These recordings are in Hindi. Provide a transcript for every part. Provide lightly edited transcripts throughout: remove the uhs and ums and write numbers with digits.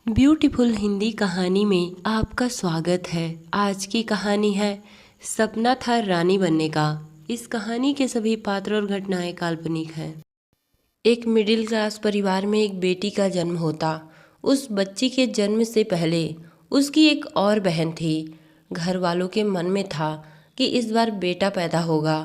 ब्यूटीफुल हिंदी कहानी में आपका स्वागत है। आज की कहानी है सपना था रानी बनने का। इस कहानी के सभी पात्र और घटनाएं काल्पनिक हैं। एक मिडिल क्लास परिवार में एक बेटी का जन्म होता। उस बच्ची के जन्म से पहले उसकी एक और बहन थी। घर वालों के मन में था कि इस बार बेटा पैदा होगा,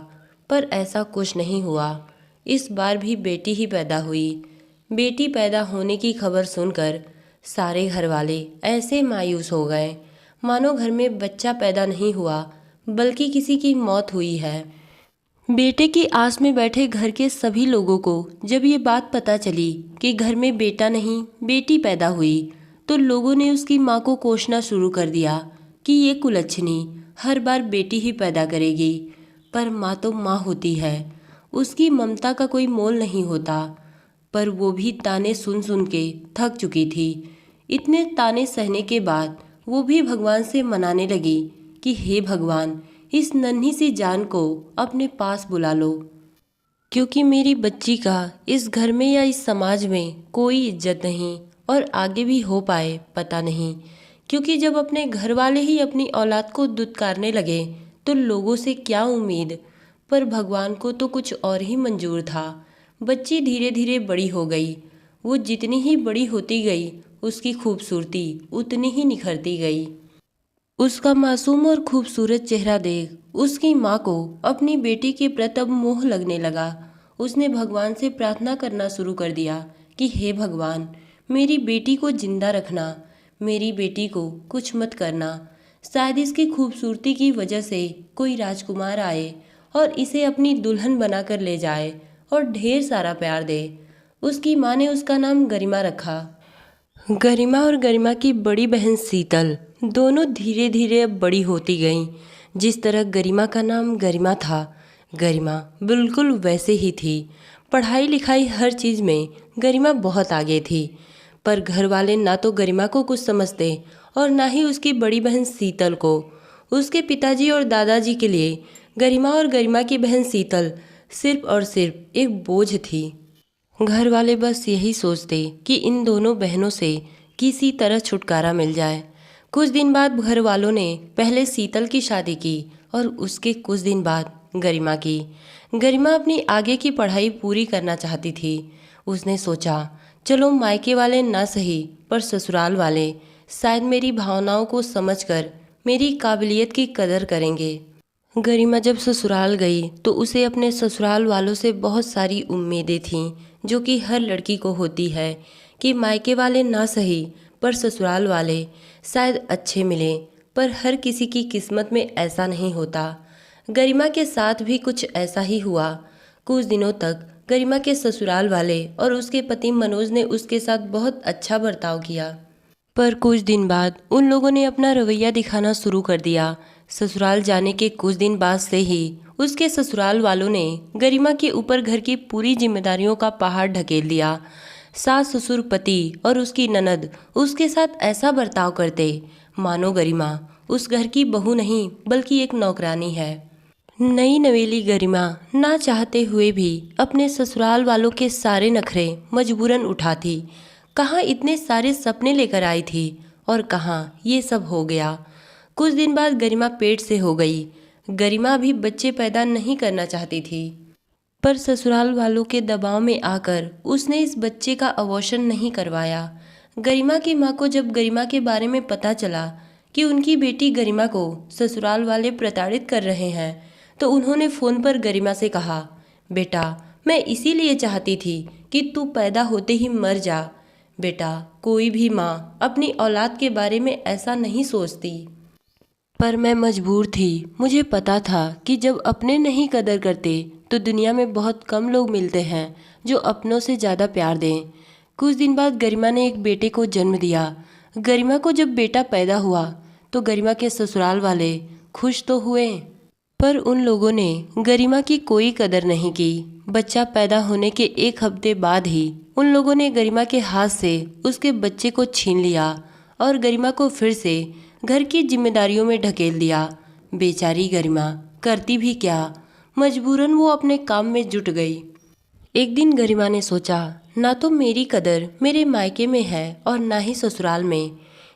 पर ऐसा कुछ नहीं हुआ। इस बार भी बेटी ही पैदा हुई। बेटी पैदा होने की खबर सुनकर सारे घर वाले ऐसे मायूस हो गए मानो घर में बच्चा पैदा नहीं हुआ बल्कि किसी की मौत हुई है। बेटे की आस में बैठे घर के सभी लोगों को जब ये बात पता चली कि घर में बेटा नहीं बेटी पैदा हुई, तो लोगों ने उसकी माँ को कोसना शुरू कर दिया कि ये कुलच्छनी हर बार बेटी ही पैदा करेगी। पर माँ तो माँ होती है, उसकी ममता का कोई मोल नहीं होता। पर वो भी ताने सुन सुन के थक चुकी थी। इतने ताने सहने के बाद वो भी भगवान से मनाने लगी कि हे भगवान, इस नन्ही सी जान को अपने पास बुला लो, क्योंकि मेरी बच्ची का इस घर में या इस समाज में कोई इज्जत नहीं और आगे भी हो पाए पता नहीं। क्योंकि जब अपने घर वाले ही अपनी औलाद को दुत्कारने लगे तो लोगों से क्या उम्मीद। पर भगवान को तो कुछ और ही मंजूर था। बच्ची धीरे धीरे बड़ी हो गई। वो जितनी ही बड़ी होती गई उसकी खूबसूरती उतनी ही निखरती गई। उसका मासूम और खूबसूरत चेहरा देख उसकी माँ को अपनी बेटी के प्रति अब मोह लगने लगा। उसने भगवान से प्रार्थना करना शुरू कर दिया कि हे भगवान, मेरी बेटी को जिंदा रखना, मेरी बेटी को कुछ मत करना। शायद इसकी खूबसूरती की वजह से कोई राजकुमार आए और इसे अपनी दुल्हन बनाकर ले जाए और ढेर सारा प्यार दे। उसकी माँ ने उसका नाम गरिमा रखा। गरिमा और गरिमा की बड़ी बहन शीतल दोनों धीरे धीरे अब बड़ी होती गईं। जिस तरह गरिमा का नाम गरिमा था, गरिमा बिल्कुल वैसे ही थी। पढ़ाई लिखाई हर चीज़ में गरिमा बहुत आगे थी। पर घर वाले ना तो गरिमा को कुछ समझते और ना ही उसकी बड़ी बहन शीतल को। उसके पिताजी और दादाजी के लिए गरिमा और गरिमा की बहन शीतल सिर्फ और सिर्फ एक बोझ थी। घर वाले बस यही सोचते कि इन दोनों बहनों से किसी तरह छुटकारा मिल जाए। कुछ दिन बाद घर वालों ने पहले शीतल की शादी की और उसके कुछ दिन बाद गरिमा की। गरिमा अपनी आगे की पढ़ाई पूरी करना चाहती थी। उसने सोचा, चलो मायके वाले ना सही पर ससुराल वाले शायद मेरी भावनाओं को समझकर मेरी काबिलियत की कदर करेंगे। गरिमा जब ससुराल गई तो उसे अपने ससुराल वालों से बहुत सारी उम्मीदें थीं, जो कि हर लड़की को होती है कि मायके वाले ना सही पर ससुराल वाले शायद अच्छे मिलें। पर हर किसी की किस्मत में ऐसा नहीं होता। गरिमा के साथ भी कुछ ऐसा ही हुआ। कुछ दिनों तक गरिमा के ससुराल वाले और उसके पति मनोज ने उसके साथ बहुत अच्छा बर्ताव किया। पर कुछ दिन बाद उन लोगों ने अपना रवैया दिखाना शुरू कर दिया। ससुराल जाने के कुछ दिन बाद से ही उसके ससुराल वालों ने गरिमा के ऊपर घर की पूरी जिम्मेदारियों का पहाड़ ढकेल दिया। सास ससुर पति और उसकी ननद उसके साथ ऐसा बर्ताव करते मानो गरिमा उस घर की बहू नहीं बल्कि एक नौकरानी है। नई नवेली गरिमा ना चाहते हुए भी अपने ससुराल वालों के सारे नखरे मजबूरन उठाती। कहाँ इतने सारे सपने लेकर आई थी और कहाँ ये सब हो गया। कुछ दिन बाद गरिमा पेट से हो गई। गरिमा अभी बच्चे पैदा नहीं करना चाहती थी, पर ससुराल वालों के दबाव में आकर उसने इस बच्चे का अबॉर्शन नहीं करवाया। गरिमा की माँ को जब गरिमा के बारे में पता चला कि उनकी बेटी गरिमा को ससुराल वाले प्रताड़ित कर रहे हैं, तो उन्होंने फ़ोन पर गरिमा से कहा, बेटा मैं इसीलिए चाहती थी कि तू पैदा होते ही मर जा। बेटा, कोई भी माँ अपनी औलाद के बारे में ऐसा नहीं सोचती, पर मैं मजबूर थी। मुझे पता था कि जब अपने नहीं कदर करते तो दुनिया में बहुत कम लोग मिलते हैं जो अपनों से ज़्यादा प्यार दें। कुछ दिन बाद गरिमा ने एक बेटे को जन्म दिया। गरिमा को जब बेटा पैदा हुआ तो गरिमा के ससुराल वाले खुश तो हुए, पर उन लोगों ने गरिमा की कोई कदर नहीं की। बच्चा पैदा होने के एक हफ्ते बाद ही उन लोगों ने गरिमा के हाथ से उसके बच्चे को छीन लिया और गरिमा को फिर से घर की जिम्मेदारियों में ढकेल दिया। बेचारी गरिमा करती भी क्या, मजबूरन वो अपने काम में जुट गई। एक दिन गरिमा ने सोचा, ना तो मेरी कदर मेरे मायके में है और ना ही ससुराल में।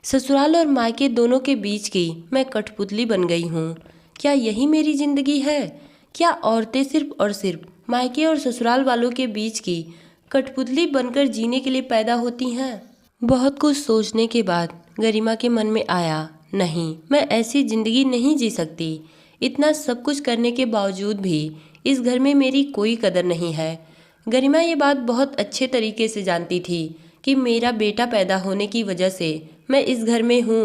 ससुराल और मायके दोनों के बीच की मैं कठपुतली बन गई हूँ। क्या यही मेरी जिंदगी है? क्या औरतें सिर्फ और सिर्फ मायके और ससुराल वालों के बीच की कठपुतली बनकर जीने के लिए पैदा होती हैं? बहुत कुछ सोचने के बाद गरिमा के मन में आया, नहीं, मैं ऐसी जिंदगी नहीं जी सकती। इतना सब कुछ करने के बावजूद भी इस घर में मेरी कोई कदर नहीं है। गरिमा ये बात बहुत अच्छे तरीके से जानती थी कि मेरा बेटा पैदा होने की वजह से मैं इस घर में हूँ,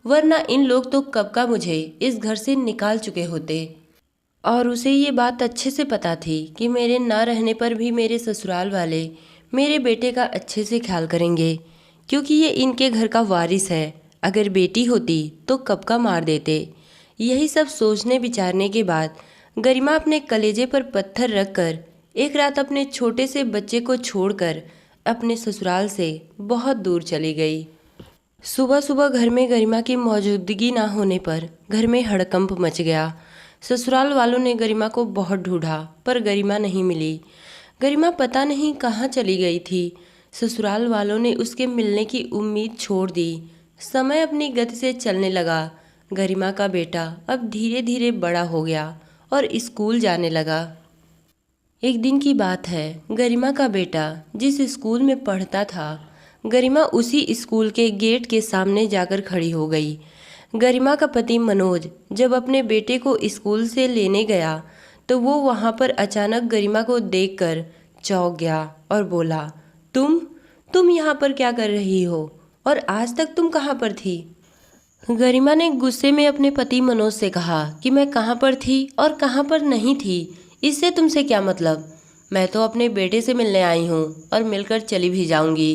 वरना इन लोग तो कब का मुझे इस घर से निकाल चुके होते। और उसे ये बात अच्छे से पता थी कि मेरे ना रहने पर भी मेरे ससुराल वाले मेरे बेटे का अच्छे से ख्याल करेंगे, क्योंकि ये इनके घर का वारिस है। अगर बेटी होती तो कब का मार देते। यही सब सोचने विचारने के बाद गरिमा अपने कलेजे पर पत्थर रखकर एक रात अपने छोटे से बच्चे को छोड़कर अपने ससुराल से बहुत दूर चली गई। सुबह सुबह घर में गरिमा की मौजूदगी ना होने पर घर में हड़कंप मच गया। ससुराल वालों ने गरिमा को बहुत ढूंढा पर गरिमा नहीं मिली। गरिमा पता नहीं कहाँ चली गई थी। ससुराल वालों ने उसके मिलने की उम्मीद छोड़ दी। समय अपनी गति से चलने लगा। गरिमा का बेटा अब धीरे धीरे बड़ा हो गया और स्कूल जाने लगा। एक दिन की बात है, गरिमा का बेटा जिस स्कूल में पढ़ता था, गरिमा उसी स्कूल के गेट के सामने जाकर खड़ी हो गई। गरिमा का पति मनोज जब अपने बेटे को स्कूल से लेने गया तो वो वहाँ पर अचानक गरिमा को देखकर चौंक गया और बोला, तुम यहाँ पर क्या कर रही हो और आज तक तुम कहाँ पर थी? गरिमा ने गुस्से में अपने पति मनोज से कहा कि मैं कहाँ पर थी और कहाँ पर नहीं थी, इससे तुमसे क्या मतलब? मैं तो अपने बेटे से मिलने आई हूँ और मिलकर चली भी जाऊँगी,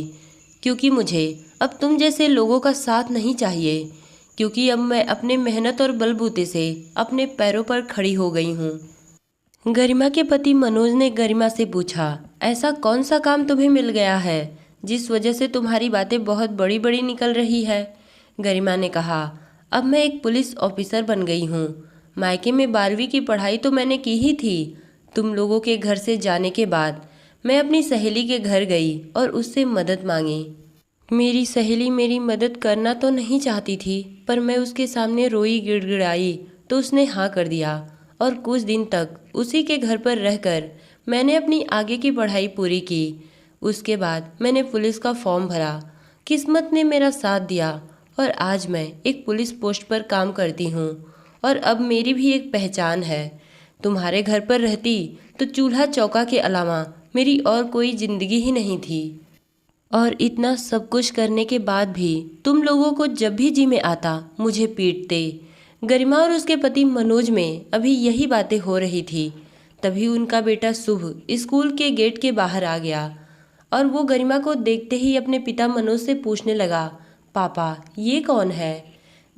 क्योंकि मुझे अब तुम जैसे लोगों का साथ नहीं चाहिए, क्योंकि अब मैं अपने मेहनत और बलबूते से अपने पैरों पर खड़ी हो गई हूँ। गरिमा के पति मनोज ने गरिमा से पूछा, ऐसा कौन सा काम तुम्हें मिल गया है जिस वजह से तुम्हारी बातें बहुत बड़ी बड़ी निकल रही है? गरिमा ने कहा, अब मैं एक पुलिस ऑफिसर बन गई हूँ। मायके में 12वीं की पढ़ाई तो मैंने की ही थी। तुम लोगों के घर से जाने के बाद मैं अपनी सहेली के घर गई और उससे मदद मांगी। मेरी सहेली मेरी मदद करना तो नहीं चाहती थी, पर मैं उसके सामने रोई गिड़गिड़ाई तो उसने हाँ कर दिया और कुछ दिन तक उसी के घर पर रहकर मैंने अपनी आगे की पढ़ाई पूरी की। उसके बाद मैंने पुलिस का फॉर्म भरा। किस्मत ने मेरा साथ दिया और आज मैं एक पुलिस पोस्ट पर काम करती हूँ और अब मेरी भी एक पहचान है। तुम्हारे घर पर रहती तो चूल्हा चौका के अलावा मेरी और कोई जिंदगी ही नहीं थी। और इतना सब कुछ करने के बाद भी तुम लोगों को जब भी जी में आता मुझे पीटते। गरिमा और उसके पति मनोज में अभी यही बातें हो रही थी। तभी उनका बेटा शुभ स्कूल के गेट के बाहर आ गया और वो गरिमा को देखते ही अपने पिता मनोज से पूछने लगा, पापा ये कौन है?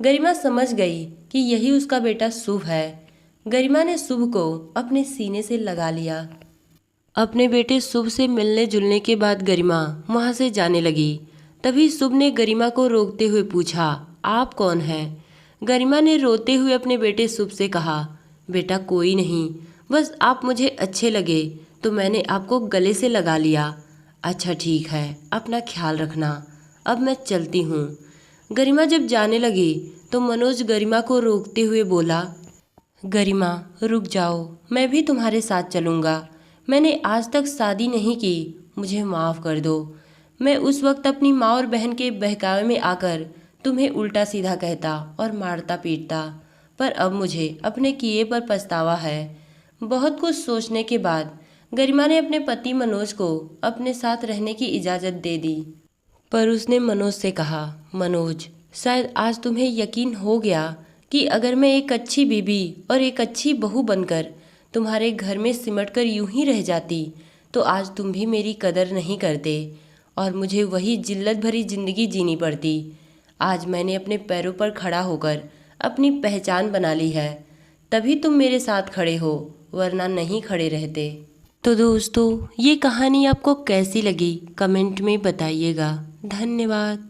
गरिमा समझ गई कि यही उसका बेटा शुभ है। गरिमा ने शुभ को अपने सीने से लगा लिया। अपने बेटे शुभ से मिलने जुलने के बाद गरिमा वहाँ से जाने लगी। तभी शुभ ने गरिमा को रोकते हुए पूछा, आप कौन हैं? गरिमा ने रोते हुए अपने बेटे शुभ से कहा, बेटा कोई नहीं, बस आप मुझे अच्छे लगे तो मैंने आपको गले से लगा लिया। अच्छा ठीक है, अपना ख्याल रखना, अब मैं चलती हूँ। गरिमा जब जाने लगी तो मनोज गरिमा को रोकते हुए बोला, गरिमा रुक जाओ, मैं भी तुम्हारे साथ चलूँगा। मैंने आज तक शादी नहीं की, मुझे माफ़ कर दो। मैं उस वक्त अपनी माँ और बहन के बहकावे में आकर तुम्हें उल्टा सीधा कहता और मारता पीटता, पर अब मुझे अपने किए पर पछतावा है। बहुत कुछ सोचने के बाद गरिमा ने अपने पति मनोज को अपने साथ रहने की इजाज़त दे दी। पर उसने मनोज से कहा, मनोज शायद आज तुम्हें यकीन हो गया कि अगर मैं एक अच्छी बीबी और एक अच्छी बहू बनकर तुम्हारे घर में सिमट कर यूं ही रह जाती तो आज तुम भी मेरी कदर नहीं करते और मुझे वही जिल्लत भरी ज़िंदगी जीनी पड़ती। आज मैंने अपने पैरों पर खड़ा होकर अपनी पहचान बना ली है, तभी तुम मेरे साथ खड़े हो, वरना नहीं खड़े रहते। तो दोस्तों, ये कहानी आपको कैसी लगी कमेंट में बताइएगा। धन्यवाद।